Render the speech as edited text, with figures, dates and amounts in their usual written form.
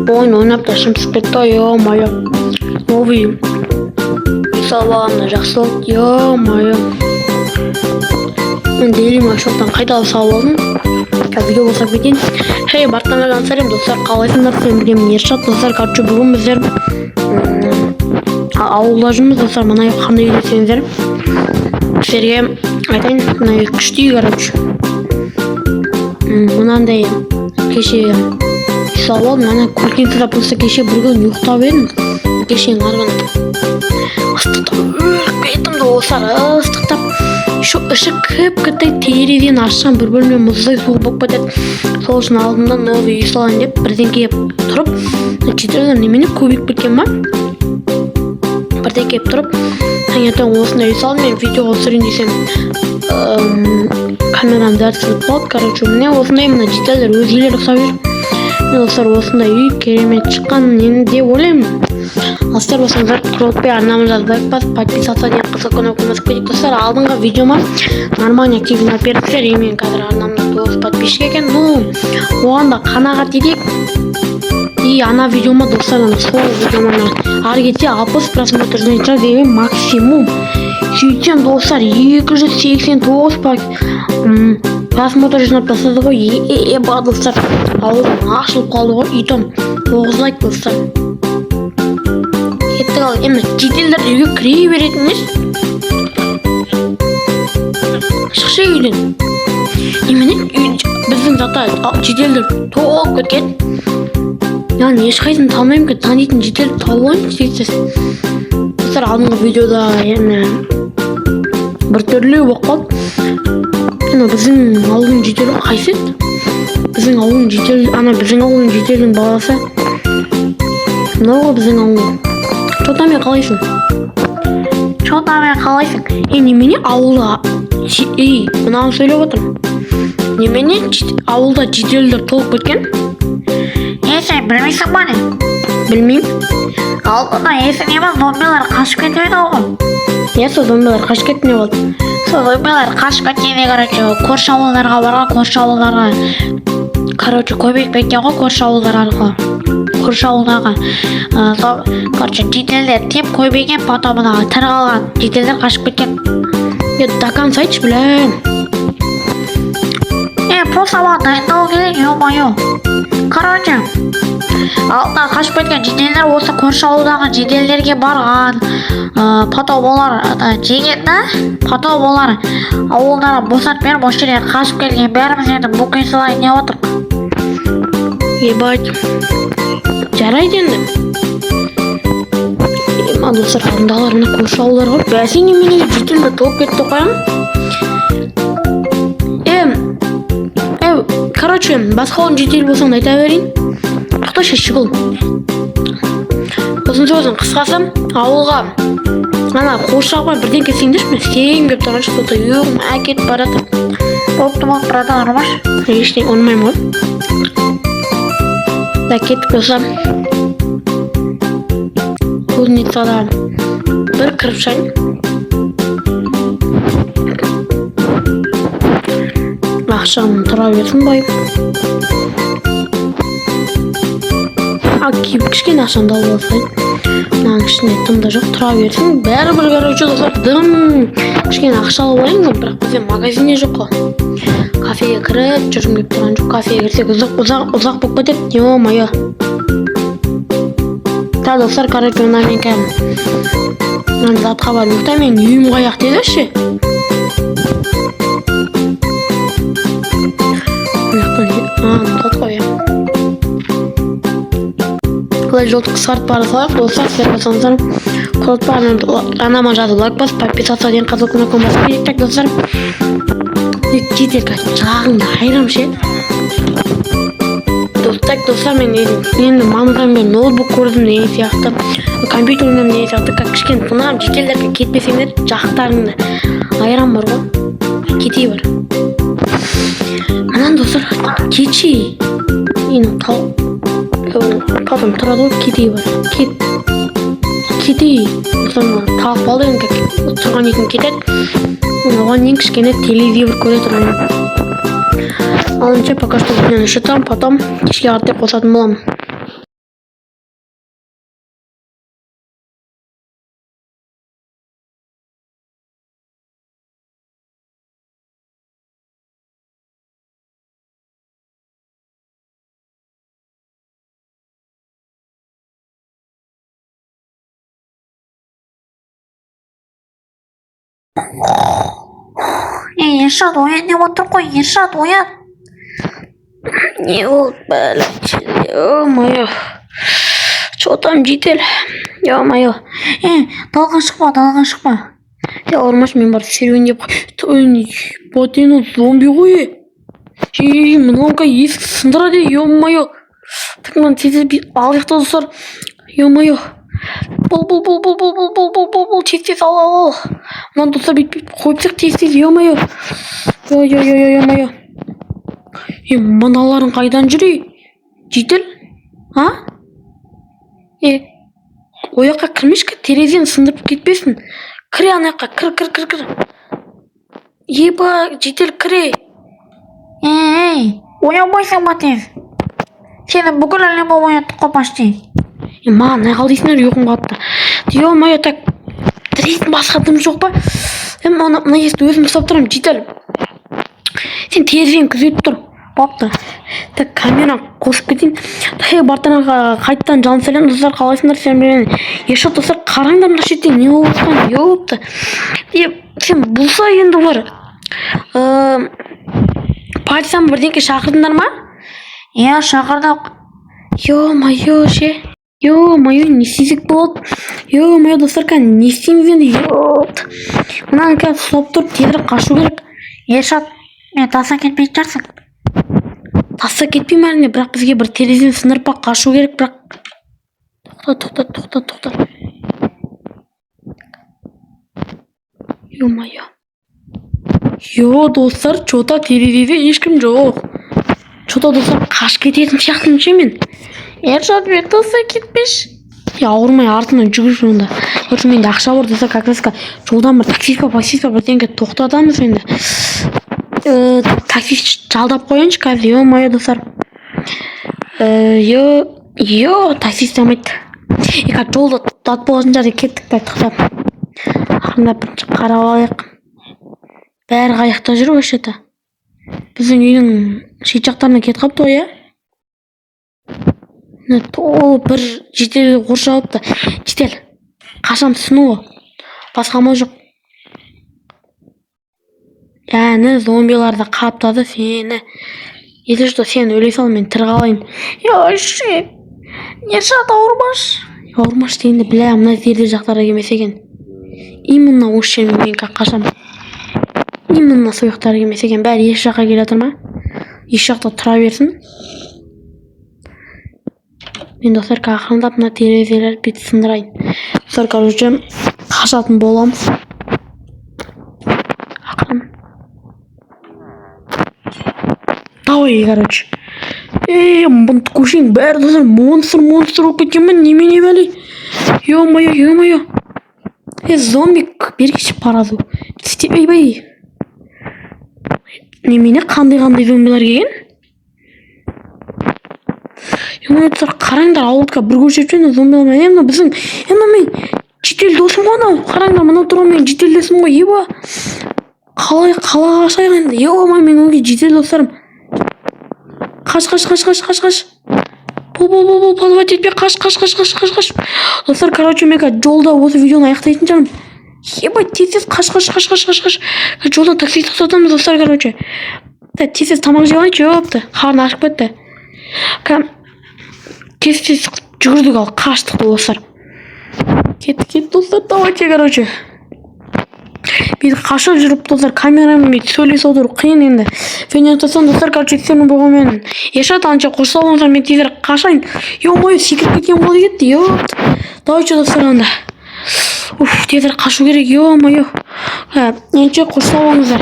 ойын ойнап та шымсып кетті, ё-моё. Новый салбағанда жақсы болды, ё-моё. Мен Daily Marshall'тан қайталап салып алдым. Қазірге болсақ кетейін. Хей, бартамадан сәлем достар, қалайсыңдар? Мен білемін Ершат достар. Короче, бүгін біздер ауылда жүрміз достар. Мына қандай үй десеңіздер, сіздерге айтайын, мына күшті үй, короче. Мынандай кеше салып алдым. Ана көрген тырап болса кеше бір күн ұйықтап едім. Кеше арған ыстықтап өліп кеттім достар, ыстықтап. Şu ışık kıp-kıtay tereden ашқан бір бөлме мұздай суық болып кетеді. Сол үшін алдымда новый үй салайын деп бірден келіп тұрып, жетелер немене көбейіп кеткен ма? Бірден келіп тұрып, таңертең осындай үй салдым. Мен видеоға түсірейін десем, камерам дәртсіз болды. Короче, міне осындай мына жетелер өзгелер ұқсап жүр. Мен осылар осындай үй керемет шыққан деп ойлаймын. Астар болсаңыздар, құрылпай арнамызды лайк басып, подписаться деген қызық көне көмесіп кетейік достар. Алдыңғы видеома нормальный активно бердіңіздер. Мен қазір арнамда 9 подписчик екен. Оған да қанағат етейік. И ана видеома достар, сол видеома ары кетсе 60 просмотр жинайтын деген максимум. Сөйтсем достар 289 просмотр жинап тастады ғой. Еба достар, ауылым ашылып қалды ғой. Үйтім 9 лайк достар. Кеттік ал, емі жетелдер үйге кіре беретін емес. Шықшы үйден. Еменен біздің зата жетелдер тоғып кеткен. Яғни ешқайсын танымайым ке, танитын жетел тауын сөйтсіз. Достар, алдыңғы видеода бір түрлі болып қалды. Біздің ауылдың жетелі қайсы еді? Біздің ауылдың жетелдің баласы. Мынау біздің ауыл. Чотамен қалайсың? Немене ауылда мынаны сөйлеп отырмын. Немене ауылда жетелдер толып кеткен? Сен білмейсің ба не? Білмеймін. Алдында есің емес, зомбилар қашып кетеді ғой. Сол зомбилар қашып кетті, не болды? Сол зомбилар қашып кеткенде, көрші ауылдарға барған, көрші ауылдарға көбейіп кеткен ғой, көрші ауылдар арқылы. Көрші ауылдағы жетелдер теп көбейген, потом тірі қалған жетелдер қашып кеткен. До конца айтшы, білем. Посаба дайындау керек, ё-моё. Короче, алдында қашып кеткен жетелдер осы көрші ауылдағы жетелдерге барған. Потом олар жегенді, потом олар ауылдары босатып беріп, осы жерге қашып келген. Бәріміз енді бұқи салайын не отырық. Ебать. Жарайды енді. Достар, алдындағыларына көрші ауылдар ғой. Бәсі неменеге жетелді толып кетті қоям. Короче, басқа оның жетел болсаң айта берейін. Құқта шешік ол. Осыншы өзің қысқасы, ауылға ана қоршауға бірден кетсеңдерші, мен істейім деп тұрған шықты. Үйім әкет барады. Бопты бұрада ұрмаш. Ештен ұрмайым ғой. Да кеттік болсам. Кузницада бір кіріп шайын. Ақшам тұра берсін бай. Кішкен ақшам дал болсайын. Мынаның ішінде тымда жоқ, тұра берсін. Бәрі бір көріп достар, дым. Кішкен ақша алып алайын, бірақ бізде магазине жоқ қой. Кафеге кіріп жүрім деп тұрған жоқ. Кафеге кірсек ұзақ болып кетеді. Ё-моё. Достар, короче, мына мен кәдім затқа барып ұйықтаймын. Мен үйім қаяқ деді ше. Зат қоям. Құлай жолды қысқарт бары салайық. Достар, сіздер болсаңыздар, құлатпа анама жазып лайк басып, подписаться деген қызыл көне басып кетейік достар. Жетел жағыңды айрам ше. Достар, мен енді мамадан бері ноутбук көрдім деген сияқты, компьютер ойнам деген сияқты, кішкен тынам жетелдерге кетпесеңдер, жақтарыңды айрам бар ғой, кетей бар. Анан достар, кетші. Потом тұрады ғой, кетей бар. Кетей. Талып алды енді тұрған етін кетеді. Оған ең кішкене телевизор көре тұрған. Алынша пока что видеоны шытам, потом кешке артеп қосатын боламын. Ей, Ершат, оян деп отыр ғой, Ершат, оян. Не болды, блядь? Ё-моё. Что там, житель? Ё-моё. Далға шықпа. Ауырмашы, мен барып серуендеп ботину зомби ғой. Мынауға есік сындырады, ё-моё. Так, мынаны тез алайық та, достар. Ё-моё. Бұл, тез ал. Мынаны достар бүйтіп қойыпсақ тез, ё-моё. Ё-моё. Мыналарың қайдан жүр, житель? А? Ояққа кірмешкі, терезені сындырып кетпесін. Кіре анаяққа, кір. Еба, житель, кіре. Оянбайсың ба тез? Сені бүкіл әлемі ояттық қой почти. Маған не қалдайсыңдар, ұйқым қатты. Ё-моё, так, тірейсің басқа дым жоқ ба? Мына есті өзім ұстап тұрам, житель. Сен терезені күзетіп тұр. Бапты. Так, камера қосып кетейін. Бартанаға қайттан жалын сәлем, достар, қалайсыңдар, сен білген. Ершат, достар, қараңдар мына шетте не болып жатқан, ёпты. Сен бұлса енді бар. Полицияны бірдеңке шақырдыңдар ма? Иә, шақырдық. Ё-моё, не істесек болады? Ё-моё, достар, не істейміз енді, ёпты. Мынаны қазір ұстап тұрып, тезірек қашу керек. Ершат, мен таса кетпейтін жарсың. Таса кетпейм әліне, бірақ бізге бір терезені сындырып қашу керек, бірақ... Тоқта. Ё-моё. Достар, чота терезеде ешкім жоқ. Чота, достар, қаш кететін сияқтымын мен. Ершат, мен таса кетпеш. Ауырмай артынан жүгір онда. Көрші менде ақша бар, достар, как раз жолдан бір таксист па бірдеңке тоқтатамыз енді. Таксист жалдап қойыншы қазір, ё-моё, достар. Таксист дамайды. Қазір жолда тат болатын жерде кеттік, тоқтап. Ақырындап бірінші қарап алайық. Бәрі қаяқта жүр өшеті. Біздің үйдің шет жақтарына кетіп қалыпты ғой, бір жителі қоршалыпты. Житель, қашам түсіну ғой. Басқа ма жоқ. Яғни зомбиларды қаптады сені. Есі жұта, сен өлей сал, мен тірі қалайын. Ершат, Ауырмаш дегенде, біля, мына зерде жақтарға келмес екен. Именно осы жермен мен қашам. Именно сойықтары келмес екен. Бәрі еш жаққа келе жатыр ма? Еш жақта тұра берсін. Мен достар, ақырындап мына терезелер бет сындырайын. Достар, короче, қашатын боламыз. Ақырын. Давай, короче. Бұны көшең бәрі достар, монстр болып кеткенмін, немене бәлей. Ё-моё. Зомби бергеші паразу. Бай. Немене қандай зомбилар келген? Достар, қараңдар, ауылдыққа бір көшіп жүрген зомбилар ма? Біздің, мен житель досым ғой анау. Қараңдар, мынау тұрған мен жителдесім ғой, еба. Қалаға қашайық енді. Ё-моё, мен өңге житель достарым. Қаш. Бұл, подавать етпе, қаш. Достар, короче, мен жолда осы видеоны аяқтайтын жарым. Ебать, тез, қаш. Жолда такси тоқтатамыз, достар, короче. Тез тамақ жеп алайыншы, ёпты. Қарны ашып кетті. Тез жүгірдік ал, қаштық достар. Кет, достар, давайте, короче. Мен қашып жүріп, достар, камерамен сөйлесе отыру қиын енді. Фенятасан, достар, короче, сені болғанмен. Ершат, анша қоса болғанша мен тезірек қашайын. Ё-моё, секіріп кеткен болды кетті, ёпты. Давайте, достар, анда. Тезірек қашу керек, ё-моё. Енше қоса болыңыздар.